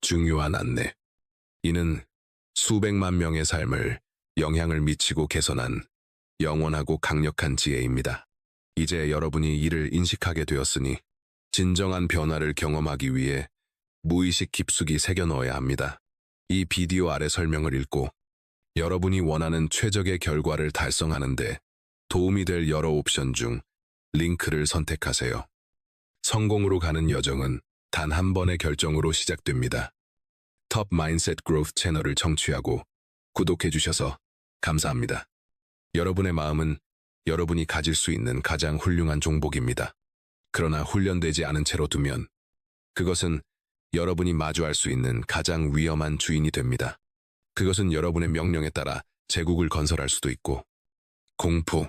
중요한 안내. 이는 수백만 명의 삶을 영향을 미치고 개선한 영원하고 강력한 지혜입니다. 이제 여러분이 이를 인식하게 되었으니 진정한 변화를 경험하기 위해 무의식 깊숙이 새겨 넣어야 합니다. 이 비디오 아래 설명을 읽고 여러분이 원하는 최적의 결과를 달성하는데 도움이 될 여러 옵션 중 링크를 선택하세요. 성공으로 가는 여정은 단 한 번의 결정으로 시작됩니다. 톱 마인셋 그로스 채널을 청취하고 구독해 주셔서 감사합니다. 여러분의 마음은 여러분이 가질 수 있는 가장 훌륭한 종복입니다. 그러나 훈련되지 않은 채로 두면 그것은 여러분이 마주할 수 있는 가장 위험한 주인이 됩니다. 그것은 여러분의 명령에 따라 제국을 건설할 수도 있고 공포,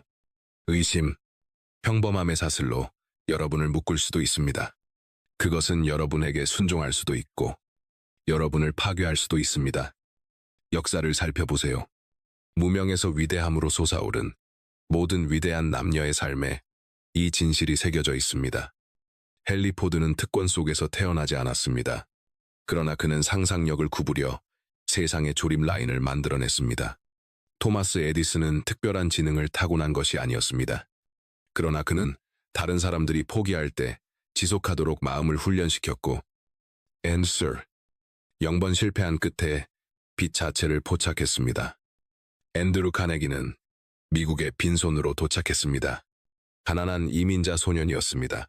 의심, 평범함의 사슬로 여러분을 묶을 수도 있습니다. 그것은 여러분에게 순종할 수도 있고 여러분을 파괴할 수도 있습니다. 역사를 살펴보세요. 무명에서 위대함으로 솟아오른 모든 위대한 남녀의 삶에 이 진실이 새겨져 있습니다. 헨리 포드는 특권 속에서 태어나지 않았습니다. 그러나 그는 상상력을 구부려 세상의 조립 라인을 만들어냈습니다. 토마스 에디슨은 특별한 지능을 타고난 것이 아니었습니다. 그러나 그는 다른 사람들이 포기할 때 지속하도록 마음을 훈련시켰고 앤서 0번 실패한 끝에 빛 자체를 포착했습니다. 앤드루 카네기는 미국에 빈손으로 도착했습니다. 가난한 이민자 소년이었습니다.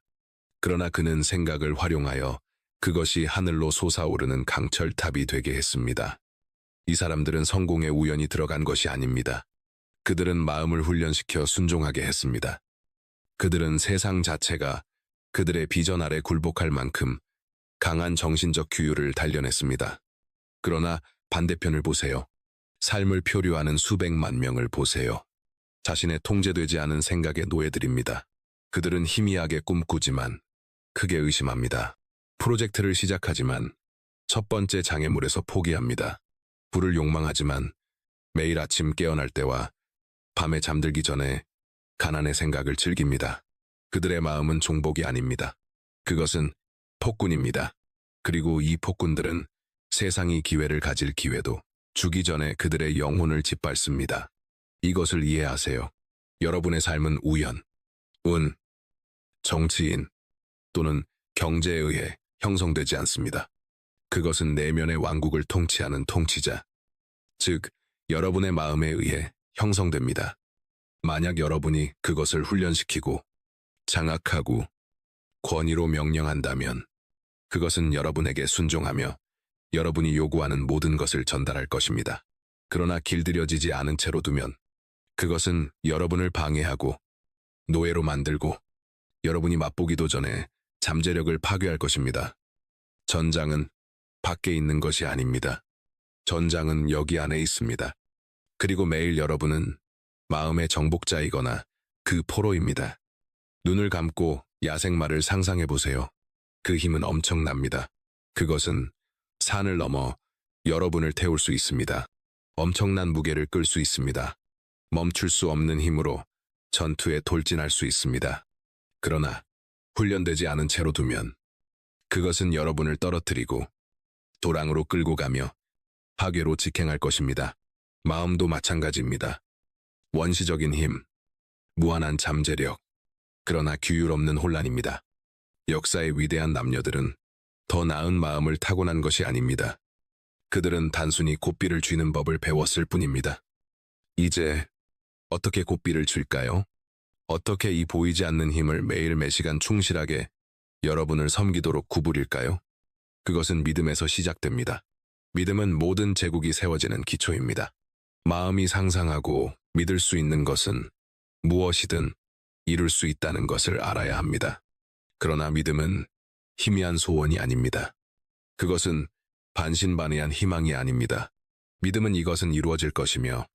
그러나 그는 생각을 활용하여 그것이 하늘로 솟아오르는 강철탑이 되게 했습니다. 이 사람들은 성공에 우연히 들어간 것이 아닙니다. 그들은 마음을 훈련시켜 순종하게 했습니다. 그들은 세상 자체가 그들의 비전 아래 굴복할 만큼 강한 정신적 규율을 단련했습니다. 그러나 반대편을 보세요. 삶을 표류하는 수백만 명을 보세요. 자신의 통제되지 않은 생각의 노예들입니다. 그들은 희미하게 꿈꾸지만 크게 의심합니다. 프로젝트를 시작하지만 첫 번째 장애물에서 포기합니다. 부를 욕망하지만 매일 아침 깨어날 때와 밤에 잠들기 전에 가난의 생각을 즐깁니다. 그들의 마음은 종복이 아닙니다. 그것은 폭군입니다. 그리고 이 폭군들은 세상이 기회를 가질 기회도 주기 전에 그들의 영혼을 짓밟습니다. 이것을 이해하세요. 여러분의 삶은 우연, 운, 정치인 또는 경제에 의해 형성되지 않습니다. 그것은 내면의 왕국을 통치하는 통치자, 즉 여러분의 마음에 의해 형성됩니다. 만약 여러분이 그것을 훈련시키고 장악하고 권위로 명령한다면 그것은 여러분에게 순종하며 여러분이 요구하는 모든 것을 전달할 것입니다. 그러나 길들여지지 않은 채로 두면 그것은 여러분을 방해하고 노예로 만들고 여러분이 맛보기도 전에 잠재력을 파괴할 것입니다. 전장은 밖에 있는 것이 아닙니다. 전장은 여기 안에 있습니다. 그리고 매일 여러분은 마음의 정복자이거나 그 포로입니다. 눈을 감고 야생마를 상상해 보세요. 그 힘은 엄청납니다. 그것은 산을 넘어 여러분을 태울 수 있습니다. 엄청난 무게를 끌 수 있습니다. 멈출 수 없는 힘으로 전투에 돌진할 수 있습니다. 그러나 훈련되지 않은 채로 두면 그것은 여러분을 떨어뜨리고 도랑으로 끌고 가며 파괴로 직행할 것입니다. 마음도 마찬가지입니다. 원시적인 힘, 무한한 잠재력, 그러나 규율 없는 혼란입니다. 역사의 위대한 남녀들은 더 나은 마음을 타고난 것이 아닙니다. 그들은 단순히 고삐를 쥐는 법을 배웠을 뿐입니다. 이제 어떻게 고삐를 쥘까요? 어떻게 이 보이지 않는 힘을 매일 매시간 충실하게 여러분을 섬기도록 구부릴까요? 그것은 믿음에서 시작됩니다. 믿음은 모든 제국이 세워지는 기초입니다. 마음이 상상하고 믿을 수 있는 것은 무엇이든 이룰 수 있다는 것을 알아야 합니다. 그러나 믿음은 희미한 소원이 아닙니다. 그것은 반신반의한 희망이 아닙니다. 믿음은 이것은 이루어질 것이며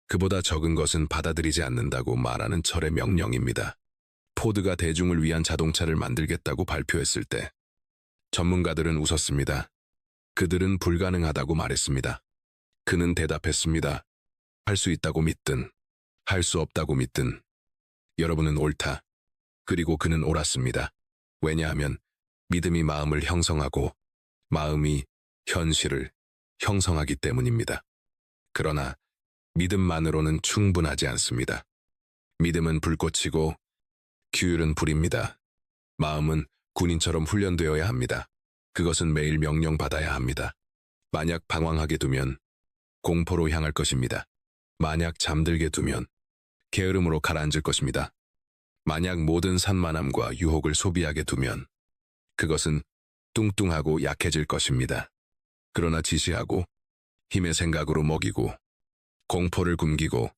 그보다 적은 것은 받아들이지 않는다고 말하는 철의 명령입니다. 포드가 대중을 위한 자동차를 만들겠다고 발표했을 때 전문가들은 웃었습니다. 그들은 불가능하다고 말했습니다. 그는 대답했습니다. 할 수 있다고 믿든 할 수 없다고 믿든 여러분은 옳다. 그리고 그는 옳았습니다. 왜냐하면 믿음이 마음을 형성하고 마음이 현실을 형성하기 때문입니다. 그러나 믿음만으로는 충분하지 않습니다. 믿음은 불꽃이고 규율은 불입니다. 마음은 군인처럼 훈련되어야 합니다. 그것은 매일 명령받아야 합니다. 만약 방황하게 두면 공포로 향할 것입니다. 만약 잠들게 두면 게으름으로 가라앉을 것입니다. 만약 모든 산만함과 유혹을 소비하게 두면 그것은 뚱뚱하고 약해질 것입니다. 그러나 지시하고 힘의 생각으로 먹이고 공포를 굶기고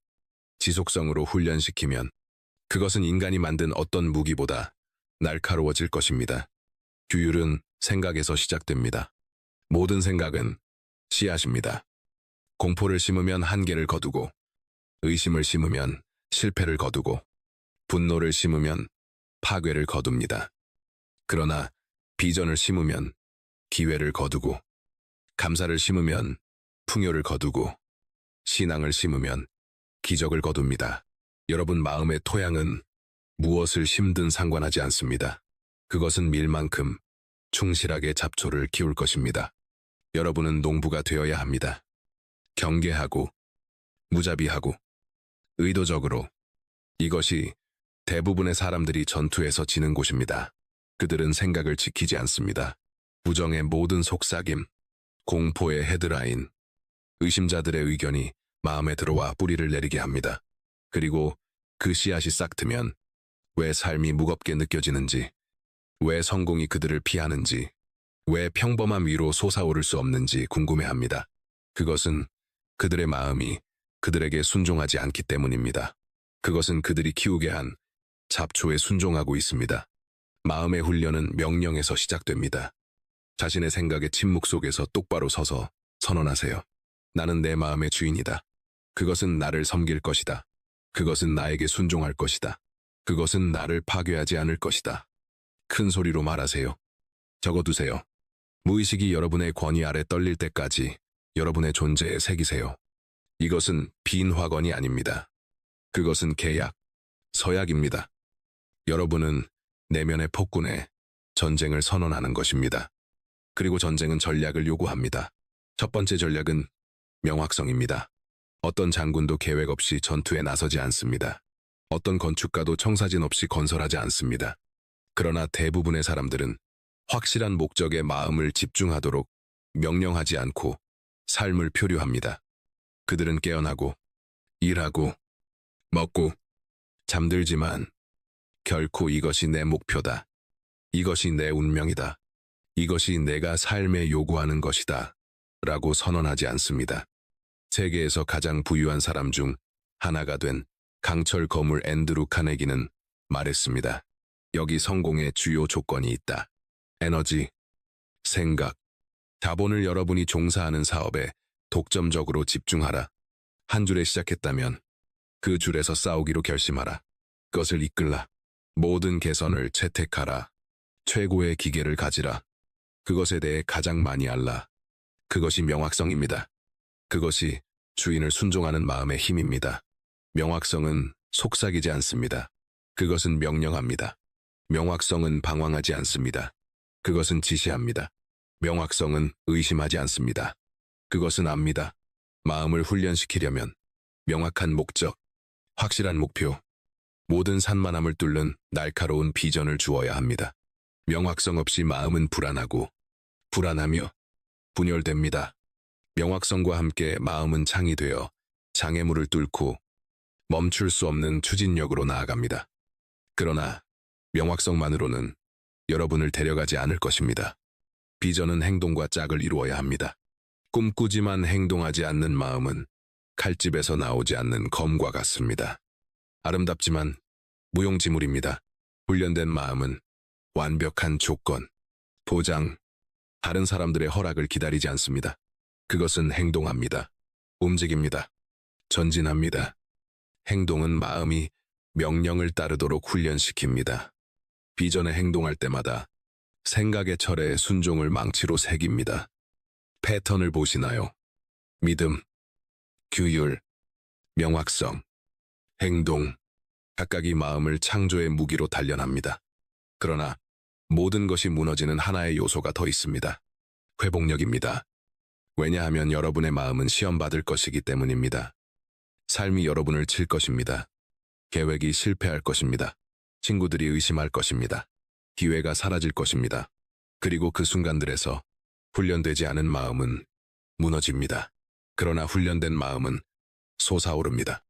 지속성으로 훈련시키면 그것은 인간이 만든 어떤 무기보다 날카로워질 것입니다. 규율은 생각에서 시작됩니다. 모든 생각은 씨앗입니다. 공포를 심으면 한계를 거두고, 의심을 심으면 실패를 거두고, 분노를 심으면 파괴를 거둡니다. 그러나 비전을 심으면 기회를 거두고, 감사를 심으면 풍요를 거두고, 신앙을 심으면 기적을 거둡니다. 여러분 마음의 토양은 무엇을 심든 상관하지 않습니다. 그것은 밀만큼 충실하게 잡초를 키울 것입니다. 여러분은 농부가 되어야 합니다. 경계하고, 무자비하고, 의도적으로. 이것이 대부분의 사람들이 전투에서 지는 곳입니다. 그들은 생각을 지키지 않습니다. 부정의 모든 속삭임, 공포의 헤드라인, 의심자들의 의견이 마음에 들어와 뿌리를 내리게 합니다. 그리고 그 씨앗이 싹트면 왜 삶이 무겁게 느껴지는지, 왜 성공이 그들을 피하는지, 왜 평범함 위로 솟아오를 수 없는지 궁금해합니다. 그것은 그들의 마음이 그들에게 순종하지 않기 때문입니다. 그것은 그들이 키우게 한 잡초에 순종하고 있습니다. 마음의 훈련은 명령에서 시작됩니다. 자신의 생각의 침묵 속에서 똑바로 서서 선언하세요. 나는 내 마음의 주인이다. 그것은 나를 섬길 것이다. 그것은 나에게 순종할 것이다. 그것은 나를 파괴하지 않을 것이다. 큰 소리로 말하세요. 적어두세요. 무의식이 여러분의 권위 아래 떨릴 때까지 여러분의 존재에 새기세요. 이것은 빈 화건이 아닙니다. 그것은 계약, 서약입니다. 여러분은 내면의 폭군에 전쟁을 선언하는 것입니다. 그리고 전쟁은 전략을 요구합니다. 첫 번째 전략은 명확성입니다. 어떤 장군도 계획 없이 전투에 나서지 않습니다. 어떤 건축가도 청사진 없이 건설하지 않습니다. 그러나 대부분의 사람들은 확실한 목적에 마음을 집중하도록 명령하지 않고 삶을 표류합니다. 그들은 깨어나고, 일하고, 먹고, 잠들지만 결코 이것이 내 목표다. 이것이 내 운명이다. 이것이 내가 삶에 요구하는 것이다. 라고 선언하지 않습니다. 세계에서 가장 부유한 사람 중 하나가 된 강철 거물 앤드루 카네기는 말했습니다. 여기 성공의 주요 조건이 있다. 에너지, 생각, 자본을 여러분이 종사하는 사업에 독점적으로 집중하라. 한 줄에 시작했다면 그 줄에서 싸우기로 결심하라. 그것을 이끌라. 모든 개선을 채택하라. 최고의 기계를 가지라. 그것에 대해 가장 많이 알라. 그것이 명확성입니다. 그것이 주인을 순종하는 마음의 힘입니다. 명확성은 속삭이지 않습니다. 그것은 명령합니다. 명확성은 방황하지 않습니다. 그것은 지시합니다. 명확성은 의심하지 않습니다. 그것은 압니다. 마음을 훈련시키려면 명확한 목적, 확실한 목표, 모든 산만함을 뚫는 날카로운 비전을 주어야 합니다. 명확성 없이 마음은 불안하고 불안하며 분열됩니다. 명확성과 함께 마음은 창이 되어 장애물을 뚫고 멈출 수 없는 추진력으로 나아갑니다. 그러나 명확성만으로는 여러분을 데려가지 않을 것입니다. 비전은 행동과 짝을 이루어야 합니다. 꿈꾸지만 행동하지 않는 마음은 칼집에서 나오지 않는 검과 같습니다. 아름답지만 무용지물입니다. 훈련된 마음은 완벽한 조건, 보장, 다른 사람들의 허락을 기다리지 않습니다. 그것은 행동합니다. 움직입니다. 전진합니다. 행동은 마음이 명령을 따르도록 훈련시킵니다. 비전에 행동할 때마다 생각의 철에 순종을 망치로 새깁니다. 패턴을 보시나요? 믿음, 규율, 명확성, 행동, 각각이 마음을 창조의 무기로 단련합니다. 그러나 모든 것이 무너지는 하나의 요소가 더 있습니다. 회복력입니다. 왜냐하면 여러분의 마음은 시험받을 것이기 때문입니다. 삶이 여러분을 칠 것입니다. 계획이 실패할 것입니다. 친구들이 의심할 것입니다. 기회가 사라질 것입니다. 그리고 그 순간들에서 훈련되지 않은 마음은 무너집니다. 그러나 훈련된 마음은 솟아오릅니다.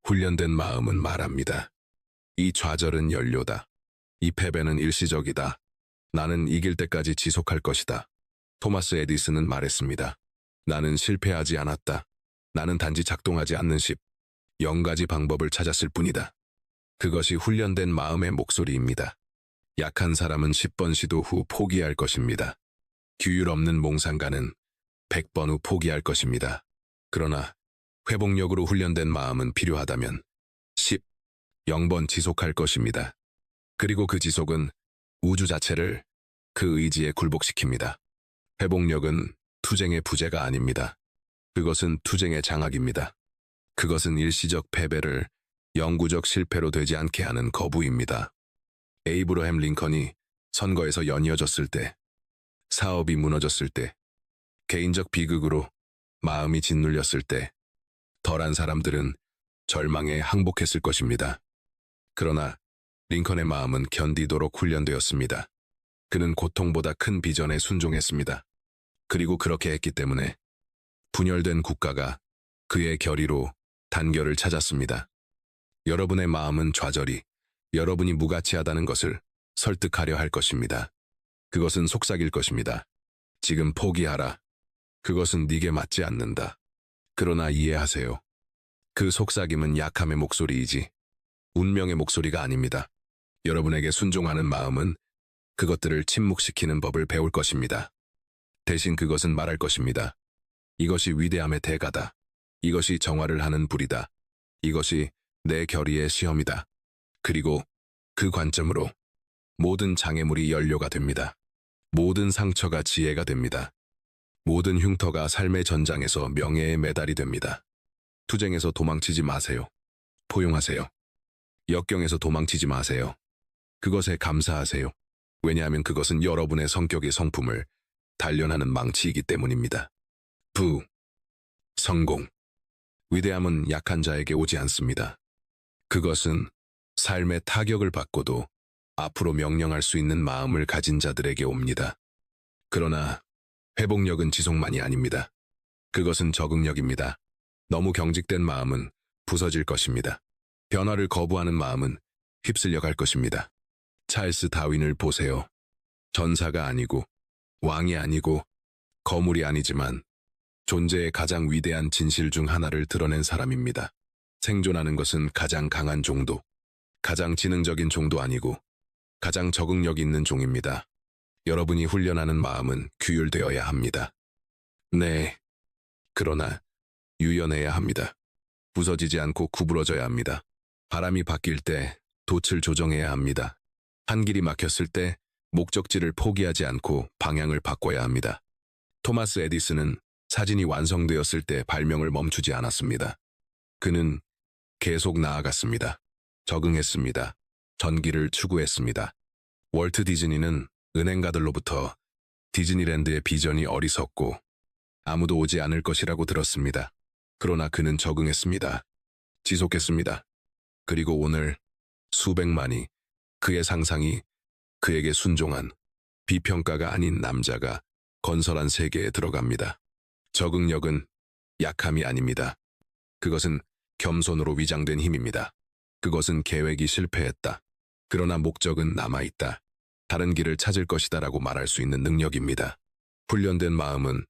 훈련된 마음은 말합니다. 이 좌절은 연료다. 이 패배는 일시적이다. 나는 이길 때까지 지속할 것이다. 토마스 에디슨은 말했습니다. 나는 실패하지 않았다. 나는 단지 작동하지 않는 10가지 방법을 찾았을 뿐이다. 그것이 훈련된 마음의 목소리입니다. 약한 사람은 10번 시도 후 포기할 것입니다. 규율 없는 몽상가는 100번 후 포기할 것입니다. 그러나 회복력으로 훈련된 마음은 필요하다면 0번 지속할 것입니다. 그리고 그 지속은 우주 자체를 그 의지에 굴복시킵니다. 회복력은 투쟁의 부재가 아닙니다. 그것은 투쟁의 장악입니다. 그것은 일시적 패배를 영구적 실패로 되지 않게 하는 거부입니다. 에이브러햄 링컨이 선거에서 연이어졌을 때, 사업이 무너졌을 때, 개인적 비극으로 마음이 짓눌렸을 때, 덜한 사람들은 절망에 항복했을 것입니다. 그러나 링컨의 마음은 견디도록 훈련되었습니다. 그는 고통보다 큰 비전에 순종했습니다. 그리고 그렇게 했기 때문에 분열된 국가가 그의 결의로 단결을 찾았습니다. 여러분의 마음은 좌절이 여러분이 무가치하다는 것을 설득하려 할 것입니다. 그것은 속삭일 것입니다. 지금 포기하라. 그것은 네게 맞지 않는다. 그러나 이해하세요. 그 속삭임은 약함의 목소리이지 운명의 목소리가 아닙니다. 여러분에게 순종하는 마음은 그것들을 침묵시키는 법을 배울 것입니다. 대신 그것은 말할 것입니다. 이것이 위대함의 대가다. 이것이 정화를 하는 불이다. 이것이 내 결의의 시험이다. 그리고 그 관점으로 모든 장애물이 연료가 됩니다. 모든 상처가 지혜가 됩니다. 모든 흉터가 삶의 전장에서 명예의 메달이 됩니다. 투쟁에서 도망치지 마세요. 포용하세요. 역경에서 도망치지 마세요. 그것에 감사하세요. 왜냐하면 그것은 여러분의 성격의 성품을 단련하는 망치이기 때문입니다. 성공. 위대함은 약한 자에게 오지 않습니다. 그것은 삶의 타격을 받고도 앞으로 명령할 수 있는 마음을 가진 자들에게 옵니다. 그러나 회복력은 지속만이 아닙니다. 그것은 적응력입니다. 너무 경직된 마음은 부서질 것입니다. 변화를 거부하는 마음은 휩쓸려 갈 것입니다. 찰스 다윈을 보세요. 전사가 아니고 왕이 아니고 거물이 아니지만 존재의 가장 위대한 진실 중 하나를 드러낸 사람입니다. 생존하는 것은 가장 강한 종도, 가장 지능적인 종도 아니고 가장 적응력 있는 종입니다. 여러분이 훈련하는 마음은 규율되어야 합니다. 네, 그러나 유연해야 합니다. 부서지지 않고 구부러져야 합니다. 바람이 바뀔 때 돛을 조정해야 합니다. 한 길이 막혔을 때 목적지를 포기하지 않고 방향을 바꿔야 합니다. 토마스 에디슨은 사진이 완성되었을 때 발명을 멈추지 않았습니다. 그는 계속 나아갔습니다. 적응했습니다. 전기를 추구했습니다. 월트 디즈니는 은행가들로부터 디즈니랜드의 비전이 어리석고 아무도 오지 않을 것이라고 들었습니다. 그러나 그는 적응했습니다. 지속했습니다. 그리고 오늘 수백만이 그의 상상이 그에게 순종한 비평가가 아닌 남자가 건설한 세계에 들어갑니다. 적응력은 약함이 아닙니다. 그것은 겸손으로 위장된 힘입니다. 그것은 계획이 실패했다. 그러나 목적은 남아있다. 다른 길을 찾을 것이다라고 말할 수 있는 능력입니다. 훈련된 마음은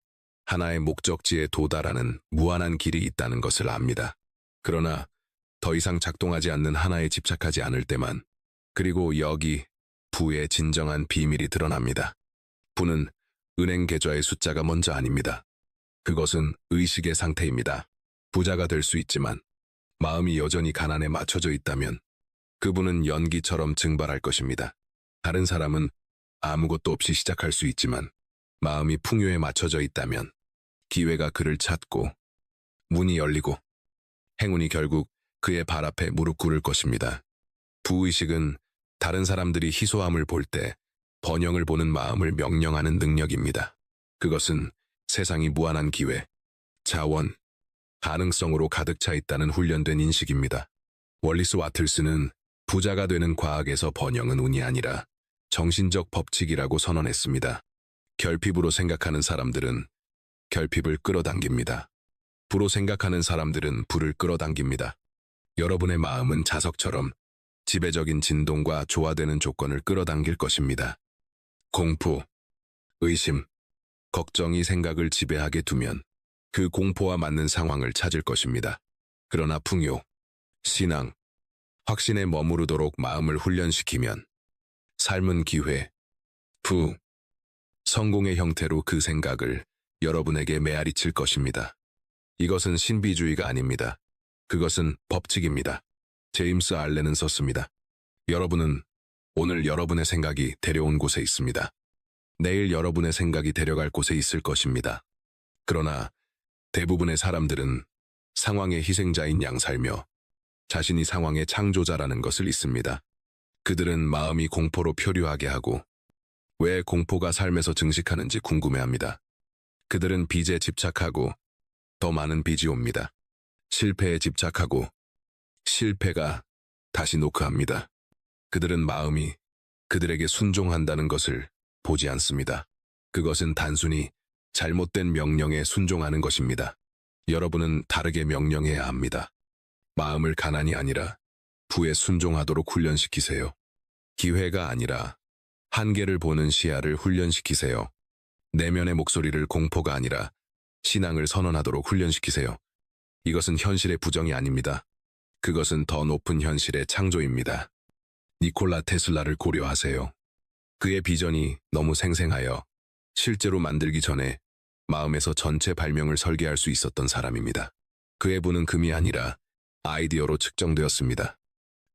하나의 목적지에 도달하는 무한한 길이 있다는 것을 압니다. 그러나 더 이상 작동하지 않는 하나에 집착하지 않을 때만, 그리고 여기 부의 진정한 비밀이 드러납니다. 부는 은행 계좌의 숫자가 먼저 아닙니다. 그것은 의식의 상태입니다. 부자가 될 수 있지만 마음이 여전히 가난에 맞춰져 있다면 그분은 연기처럼 증발할 것입니다. 다른 사람은 아무것도 없이 시작할 수 있지만 마음이 풍요에 맞춰져 있다면 기회가 그를 찾고 문이 열리고 행운이 결국 그의 발 앞에 무릎 꿇을 것입니다. 부의식은 다른 사람들이 희소함을 볼 때 번영을 보는 마음을 명령하는 능력입니다. 그것은 세상이 무한한 기회, 자원, 가능성으로 가득 차 있다는 훈련된 인식입니다. 월리스 와틀스는 부자가 되는 과학에서 번영은 운이 아니라 정신적 법칙이라고 선언했습니다. 결핍으로 생각하는 사람들은 결핍을 끌어당깁니다. 부로 생각하는 사람들은 부를 끌어당깁니다. 여러분의 마음은 자석처럼 지배적인 진동과 조화되는 조건을 끌어당길 것입니다. 공포, 의심, 걱정이 생각을 지배하게 두면 그 공포와 맞는 상황을 찾을 것입니다. 그러나 풍요, 신앙, 확신에 머무르도록 마음을 훈련시키면 삶은 기회, 부, 성공의 형태로 그 생각을 여러분에게 메아리칠 것입니다. 이것은 신비주의가 아닙니다. 그것은 법칙입니다. 제임스 알렌은 썼습니다. 여러분은 오늘 여러분의 생각이 데려온 곳에 있습니다. 내일 여러분의 생각이 데려갈 곳에 있을 것입니다. 그러나 대부분의 사람들은 상황의 희생자인 양 살며 자신이 상황의 창조자라는 것을 잊습니다. 그들은 마음이 공포로 표류하게 하고 왜 공포가 삶에서 증식하는지 궁금해합니다. 그들은 빚에 집착하고 더 많은 빚이 옵니다. 실패에 집착하고 실패가 다시 노크합니다. 그들은 마음이 그들에게 순종한다는 것을 보지 않습니다. 그것은 단순히 잘못된 명령에 순종하는 것입니다. 여러분은 다르게 명령해야 합니다. 마음을 가난이 아니라 부에 순종하도록 훈련시키세요. 기회가 아니라 한계를 보는 시야를 훈련시키세요. 내면의 목소리를 공포가 아니라 신앙을 선언하도록 훈련시키세요. 이것은 현실의 부정이 아닙니다. 그것은 더 높은 현실의 창조입니다. 니콜라 테슬라를 고려하세요. 그의 비전이 너무 생생하여 실제로 만들기 전에 마음에서 전체 발명을 설계할 수 있었던 사람입니다. 그의 부는 금이 아니라 아이디어로 측정되었습니다.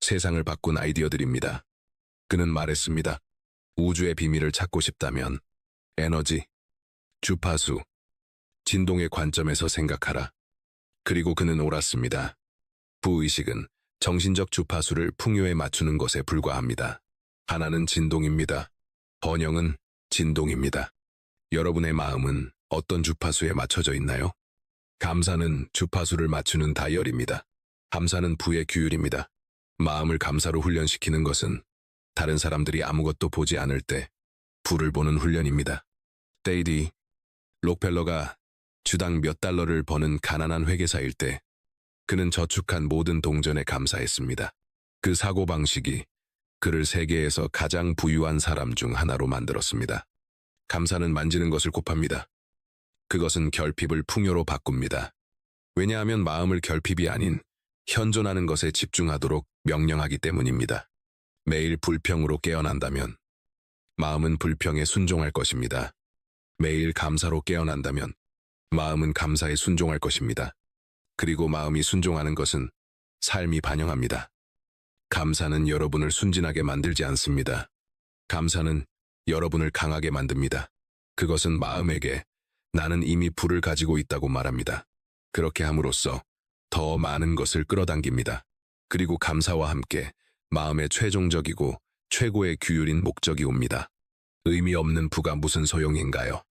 세상을 바꾼 아이디어들입니다. 그는 말했습니다. 우주의 비밀을 찾고 싶다면 에너지, 주파수, 진동의 관점에서 생각하라. 그리고 그는 옳았습니다. 부의식은 정신적 주파수를 풍요에 맞추는 것에 불과합니다. 하나는 진동입니다. 번영은 진동입니다. 여러분의 마음은 어떤 주파수에 맞춰져 있나요? 감사는 주파수를 맞추는 다이얼입니다. 감사는 부의 규율입니다. 마음을 감사로 훈련시키는 것은 다른 사람들이 아무것도 보지 않을 때 부를 보는 훈련입니다. 데이디 록펠러가 주당 몇 달러를 버는 가난한 회계사일 때 그는 저축한 모든 동전에 감사했습니다. 그 사고방식이 그를 세계에서 가장 부유한 사람 중 하나로 만들었습니다. 감사는 만지는 것을 곱합니다. 그것은 결핍을 풍요로 바꿉니다. 왜냐하면 마음을 결핍이 아닌 현존하는 것에 집중하도록 명령하기 때문입니다. 매일 불평으로 깨어난다면 마음은 불평에 순종할 것입니다. 매일 감사로 깨어난다면 마음은 감사에 순종할 것입니다. 그리고 마음이 순종하는 것은 삶이 반영합니다. 감사는 여러분을 순진하게 만들지 않습니다. 감사는 여러분을 강하게 만듭니다. 그것은 마음에게 나는 이미 부를 가지고 있다고 말합니다. 그렇게 함으로써 더 많은 것을 끌어당깁니다. 그리고 감사와 함께 마음의 최종적이고 최고의 규율인 목적이 옵니다. 의미 없는 부가 무슨 소용인가요?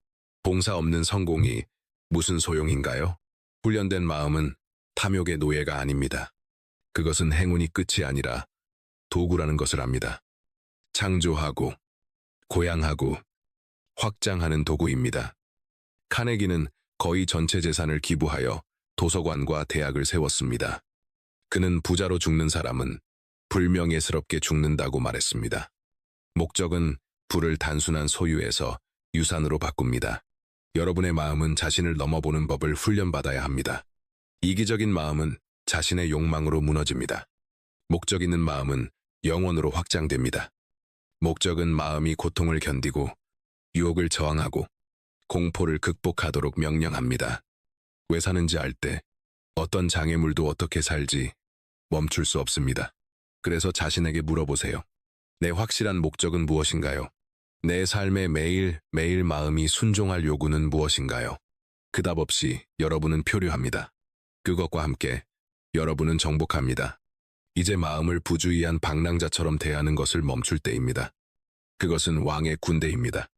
봉사 없는 성공이 무슨 소용인가요? 훈련된 마음은 탐욕의 노예가 아닙니다. 그것은 행운이 끝이 아니라 도구라는 것을 압니다. 창조하고 고양하고 확장하는 도구입니다. 카네기는 거의 전체 재산을 기부하여 도서관과 대학을 세웠습니다. 그는 부자로 죽는 사람은 불명예스럽게 죽는다고 말했습니다. 목적은 부를 단순한 소유에서 유산으로 바꿉니다. 여러분의 마음은 자신을 넘어보는 법을 훈련받아야 합니다. 이기적인 마음은 자신의 욕망으로 무너집니다. 목적 있는 마음은 영원으로 확장됩니다. 목적은 마음이 고통을 견디고 유혹을 저항하고 공포를 극복하도록 명령합니다. 왜 사는지 알 때 어떤 장애물도 어떻게 살지 멈출 수 없습니다. 그래서 자신에게 물어보세요. 내 확실한 목적은 무엇인가요? 내 삶의 매일 마음이 순종할 요구는 무엇인가요? 그 답 없이 여러분은 표류합니다. 그것과 함께 여러분은 정복합니다. 이제 마음을 부주의한 방랑자처럼 대하는 것을 멈출 때입니다. 그것은 왕의 군대입니다.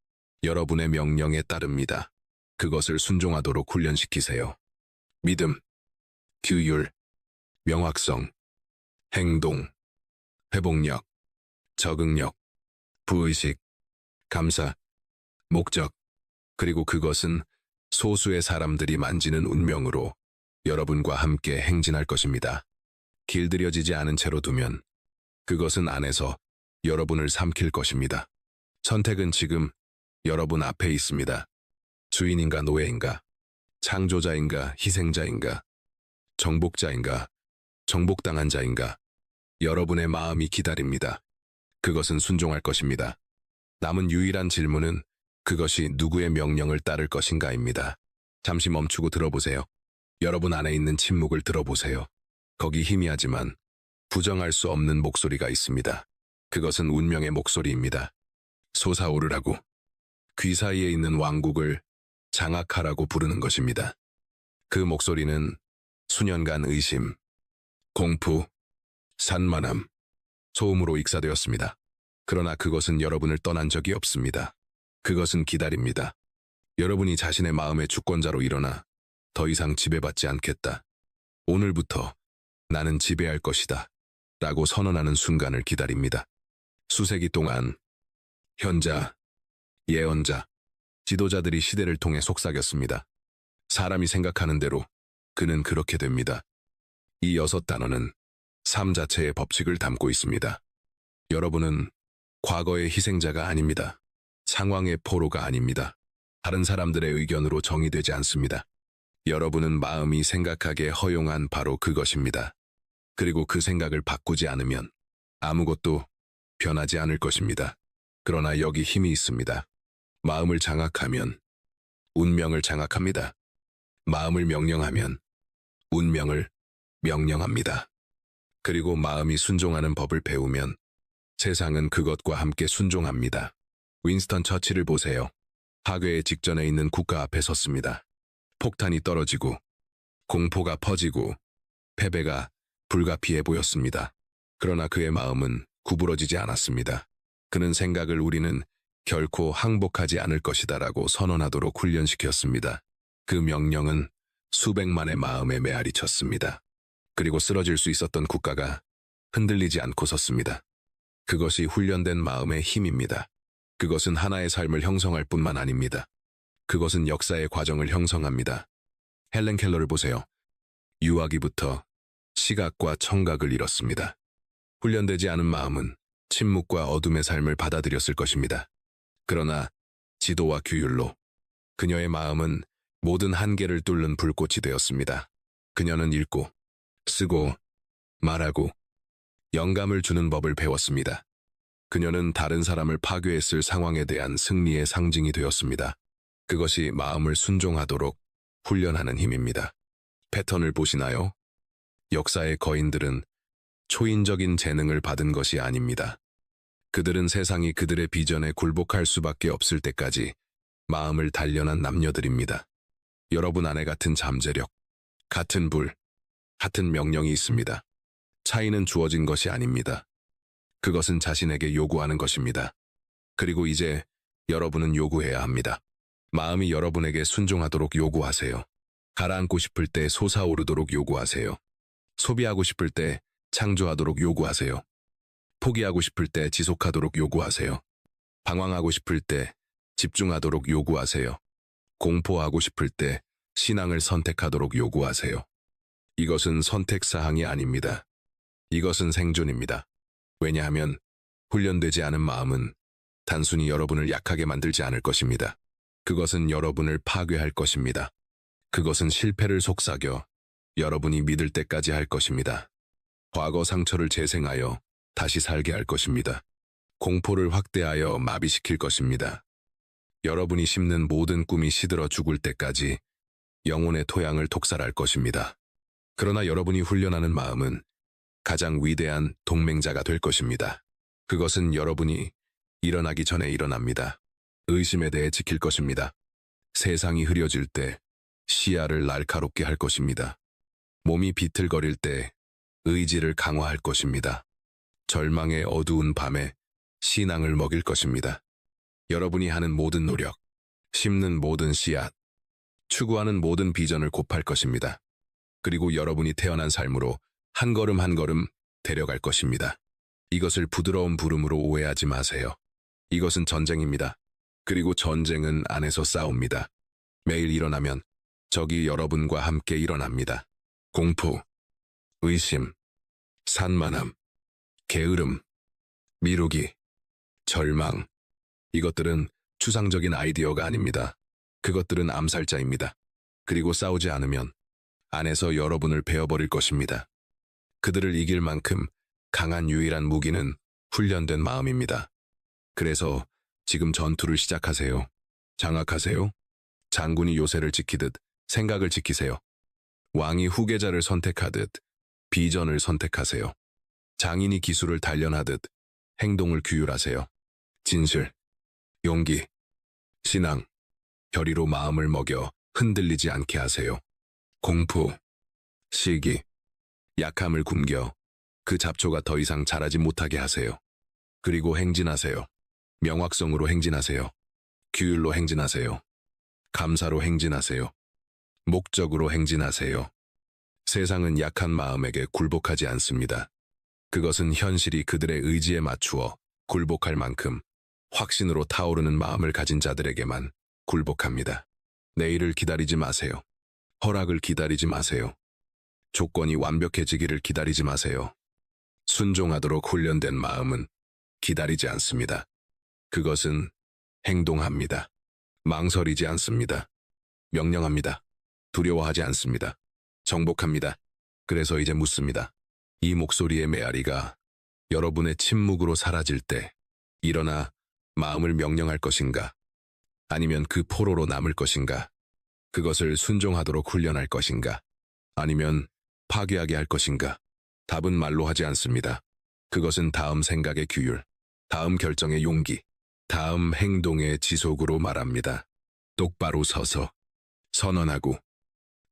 여러분의 명령에 따릅니다. 그것을 순종하도록 훈련시키세요. 믿음, 규율, 명확성, 행동, 회복력, 적응력, 부의식, 감사, 목적, 그리고 그것은 소수의 사람들이 만지는 운명으로 여러분과 함께 행진할 것입니다. 길들여지지 않은 채로 두면 그것은 안에서 여러분을 삼킬 것입니다. 선택은 지금 여러분 앞에 있습니다. 주인인가 노예인가, 창조자인가 희생자인가, 정복자인가, 정복당한 자인가, 여러분의 마음이 기다립니다. 그것은 순종할 것입니다. 남은 유일한 질문은 그것이 누구의 명령을 따를 것인가입니다. 잠시 멈추고 들어보세요. 여러분 안에 있는 침묵을 들어보세요. 거기 희미하지만 부정할 수 없는 목소리가 있습니다. 그것은 운명의 목소리입니다. 솟아오르라고, 귀 사이에 있는 왕국을 장악하라고 부르는 것입니다. 그 목소리는 수년간 의심, 공포, 산만함, 소음으로 익사되었습니다. 그러나 그것은 여러분을 떠난 적이 없습니다. 그것은 기다립니다. 여러분이 자신의 마음의 주권자로 일어나 더 이상 지배받지 않겠다. 오늘부터 나는 지배할 것이다. 라고 선언하는 순간을 기다립니다. 수세기 동안 현자, 예언자, 지도자들이 시대를 통해 속삭였습니다. 사람이 생각하는 대로 그는 그렇게 됩니다. 이 6단어는 삶 자체의 법칙을 담고 있습니다. 여러분은 과거의 희생자가 아닙니다. 상황의 포로가 아닙니다. 다른 사람들의 의견으로 정의되지 않습니다. 여러분은 마음이 생각하기에 허용한 바로 그것입니다. 그리고 그 생각을 바꾸지 않으면 아무것도 변하지 않을 것입니다. 그러나 여기 힘이 있습니다. 마음을 장악하면 운명을 장악합니다. 마음을 명령하면 운명을 명령합니다. 그리고 마음이 순종하는 법을 배우면 세상은 그것과 함께 순종합니다. 윈스턴 처칠을 보세요. 파괴의 직전에 있는 국가 앞에 섰습니다. 폭탄이 떨어지고 공포가 퍼지고 패배가 불가피해 보였습니다. 그러나 그의 마음은 구부러지지 않았습니다. 그는 생각을 우리는 결코 항복하지 않을 것이다라고 선언하도록 훈련시켰습니다. 그 명령은 수백만의 마음에 메아리 쳤습니다. 그리고 쓰러질 수 있었던 국가가 흔들리지 않고 섰습니다. 그것이 훈련된 마음의 힘입니다. 그것은 하나의 삶을 형성할 뿐만 아닙니다. 그것은 역사의 과정을 형성합니다. 헬렌 켈러를 보세요. 유아기부터 시각과 청각을 잃었습니다. 훈련되지 않은 마음은 침묵과 어둠의 삶을 받아들였을 것입니다. 그러나 지도와 규율로 그녀의 마음은 모든 한계를 뚫는 불꽃이 되었습니다. 그녀는 읽고, 쓰고, 말하고, 영감을 주는 법을 배웠습니다. 그녀는 다른 사람을 파괴했을 상황에 대한 승리의 상징이 되었습니다. 그것이 마음을 순종하도록 훈련하는 힘입니다. 패턴을 보시나요? 역사의 거인들은 초인적인 재능을 받은 것이 아닙니다. 그들은 세상이 그들의 비전에 굴복할 수밖에 없을 때까지 마음을 단련한 남녀들입니다. 여러분 안에 같은 잠재력, 같은 불, 같은 명령이 있습니다. 차이는 주어진 것이 아닙니다. 그것은 자신에게 요구하는 것입니다. 그리고 이제 여러분은 요구해야 합니다. 마음이 여러분에게 순종하도록 요구하세요. 가라앉고 싶을 때 솟아오르도록 요구하세요. 소비하고 싶을 때 창조하도록 요구하세요. 포기하고 싶을 때 지속하도록 요구하세요. 방황하고 싶을 때 집중하도록 요구하세요. 공포하고 싶을 때 신앙을 선택하도록 요구하세요. 이것은 선택사항이 아닙니다. 이것은 생존입니다. 왜냐하면 훈련되지 않은 마음은 단순히 여러분을 약하게 만들지 않을 것입니다. 그것은 여러분을 파괴할 것입니다. 그것은 실패를 속삭여 여러분이 믿을 때까지 할 것입니다. 과거 상처를 재생하여 다시 살게 할 것입니다. 공포를 확대하여 마비시킬 것입니다. 여러분이 심는 모든 꿈이 시들어 죽을 때까지 영혼의 토양을 독살할 것입니다. 그러나 여러분이 훈련하는 마음은 가장 위대한 동맹자가 될 것입니다. 그것은 여러분이 일어나기 전에 일어납니다. 의심에 대해 지킬 것입니다. 세상이 흐려질 때 시야를 날카롭게 할 것입니다. 몸이 비틀거릴 때 의지를 강화할 것입니다. 절망의 어두운 밤에 신앙을 먹일 것입니다. 여러분이 하는 모든 노력, 심는 모든 씨앗, 추구하는 모든 비전을 곱할 것입니다. 그리고 여러분이 태어난 삶으로 한 걸음 한 걸음 데려갈 것입니다. 이것을 부드러운 부름으로 오해하지 마세요. 이것은 전쟁입니다. 그리고 전쟁은 안에서 싸웁니다. 매일 일어나면 적이 여러분과 함께 일어납니다. 공포, 의심, 산만함, 게으름, 미루기, 절망. 이것들은 추상적인 아이디어가 아닙니다. 그것들은 암살자입니다. 그리고 싸우지 않으면 안에서 여러분을 베어버릴 것입니다. 그들을 이길 만큼 강한 유일한 무기는 훈련된 마음입니다. 그래서 지금 전투를 시작하세요. 장악하세요. 장군이 요새를 지키듯 생각을 지키세요. 왕이 후계자를 선택하듯 비전을 선택하세요. 장인이 기술을 단련하듯 행동을 규율하세요. 진실, 용기, 신앙, 결의로 마음을 먹여 흔들리지 않게 하세요. 공포, 시기, 약함을 굶겨 그 잡초가 더 이상 자라지 못하게 하세요. 그리고 행진하세요. 명확성으로 행진하세요. 규율로 행진하세요. 감사로 행진하세요. 목적으로 행진하세요. 세상은 약한 마음에게 굴복하지 않습니다. 그것은 현실이 그들의 의지에 맞추어 굴복할 만큼 확신으로 타오르는 마음을 가진 자들에게만 굴복합니다. 내일을 기다리지 마세요. 허락을 기다리지 마세요. 조건이 완벽해지기를 기다리지 마세요. 순종하도록 훈련된 마음은 기다리지 않습니다. 그것은 행동합니다. 망설이지 않습니다. 명령합니다. 두려워하지 않습니다. 정복합니다. 그래서 이제 묻습니다. 이 목소리의 메아리가 여러분의 침묵으로 사라질 때 일어나 마음을 명령할 것인가? 아니면 그 포로로 남을 것인가? 그것을 순종하도록 훈련할 것인가? 아니면 파괴하게 할 것인가? 답은 말로 하지 않습니다. 그것은 다음 생각의 규율, 다음 결정의 용기, 다음 행동의 지속으로 말합니다. 똑바로 서서 선언하고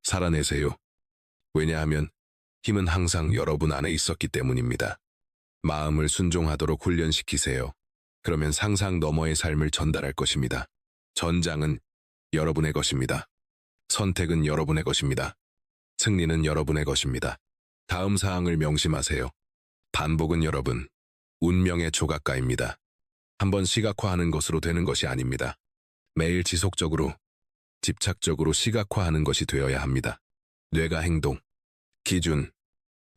살아내세요. 왜냐하면 힘은 항상 여러분 안에 있었기 때문입니다. 마음을 순종하도록 훈련시키세요. 그러면 상상 너머의 삶을 전달할 것입니다. 전장은 여러분의 것입니다. 선택은 여러분의 것입니다. 승리는 여러분의 것입니다. 다음 사항을 명심하세요. 반복은 여러분, 운명의 조각가입니다. 한번 시각화하는 것으로 되는 것이 아닙니다. 매일 지속적으로, 집착적으로 시각화하는 것이 되어야 합니다. 뇌가 행동, 기준,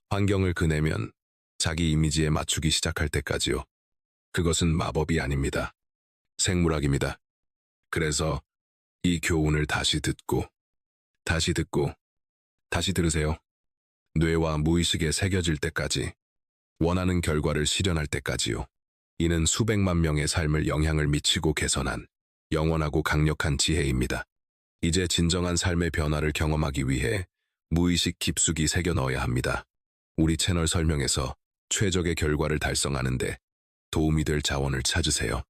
환경을 그내면 자기 이미지에 맞추기 시작할 때까지요. 그것은 마법이 아닙니다. 생물학입니다. 그래서 이 교훈을 다시 듣고, 다시 들으세요. 뇌와 무의식에 새겨질 때까지, 원하는 결과를 실현할 때까지요. 이는 수백만 명의 삶을 영향을 미치고 개선한 영원하고 강력한 지혜입니다. 이제 진정한 삶의 변화를 경험하기 위해 무의식 깊숙이 새겨 넣어야 합니다. 우리 채널 설명에서 최적의 결과를 달성하는데 도움이 될 자원을 찾으세요.